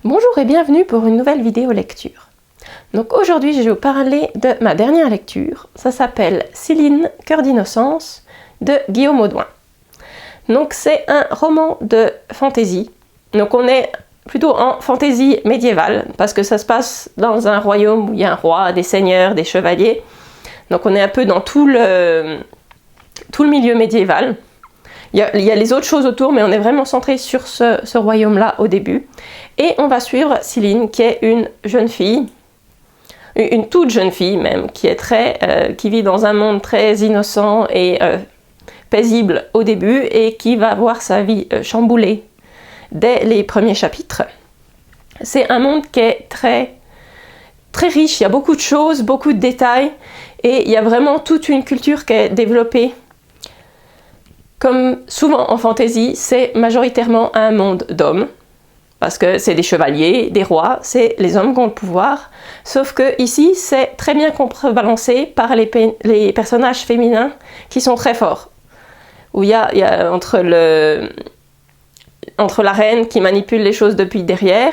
Bonjour et bienvenue pour une nouvelle vidéo lecture. Donc aujourd'hui je vais vous parler de ma dernière lecture. Ça s'appelle Siline, cœur d'innocence de Guillaume Audouin. Donc c'est un roman de fantasy. Donc on est plutôt en fantasy médiévale parce que ça se passe dans un royaume où il y a un roi, des seigneurs, des chevaliers. Donc on est un peu dans tout le milieu médiéval. Il y a les autres choses autour, mais on est vraiment centré sur ce royaume-là au début. Et on va suivre Siline, qui est une jeune fille, une toute jeune fille même, qui vit dans un monde très innocent et paisible au début, et qui va voir sa vie chamboulée dès les premiers chapitres. C'est un monde qui est très, très riche, il y a beaucoup de choses, beaucoup de détails, et il y a vraiment toute une culture qui est développée. Comme souvent en fantasy, c'est majoritairement un monde d'hommes, parce que c'est des chevaliers, des rois, c'est les hommes qui ont le pouvoir, sauf que ici c'est très bien contrebalancé par les personnages féminins qui sont très forts, où il y a entre la reine qui manipule les choses depuis derrière,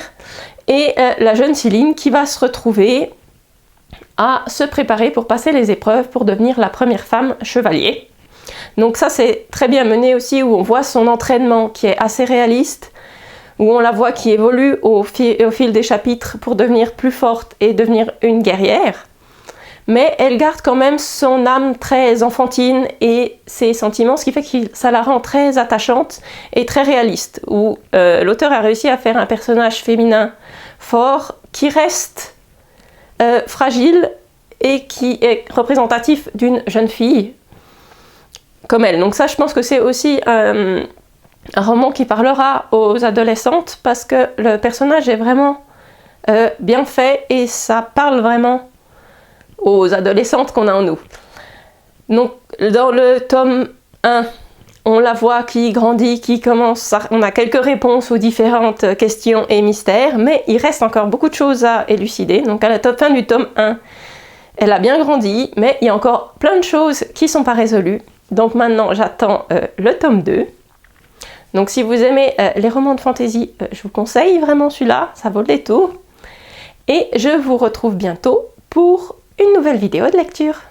et la jeune Siline qui va se retrouver à se préparer pour passer les épreuves pour devenir la première femme chevalier. Donc ça c'est très bien mené aussi, où on voit son entraînement qui est assez réaliste, où on la voit qui évolue au fil des chapitres pour devenir plus forte et devenir une guerrière. Mais elle garde quand même son âme très enfantine et ses sentiments, ce qui fait que ça la rend très attachante et très réaliste, où l'auteur a réussi à faire un personnage féminin fort qui reste fragile et qui est représentatif d'une jeune fille comme elle. Donc ça, je pense que c'est aussi un roman qui parlera aux adolescentes, parce que le personnage est vraiment bien fait et ça parle vraiment aux adolescentes qu'on a en nous. Donc dans le tome 1, on la voit qui grandit, qui commence, on a quelques réponses aux différentes questions et mystères, mais il reste encore beaucoup de choses à élucider. Donc à la fin du tome 1, elle a bien grandi, mais il y a encore plein de choses qui ne sont pas résolues. Donc maintenant, j'attends le tome 2. Donc si vous aimez les romans de fantasy, je vous conseille vraiment celui-là, ça vaut le détour. Et je vous retrouve bientôt pour une nouvelle vidéo de lecture.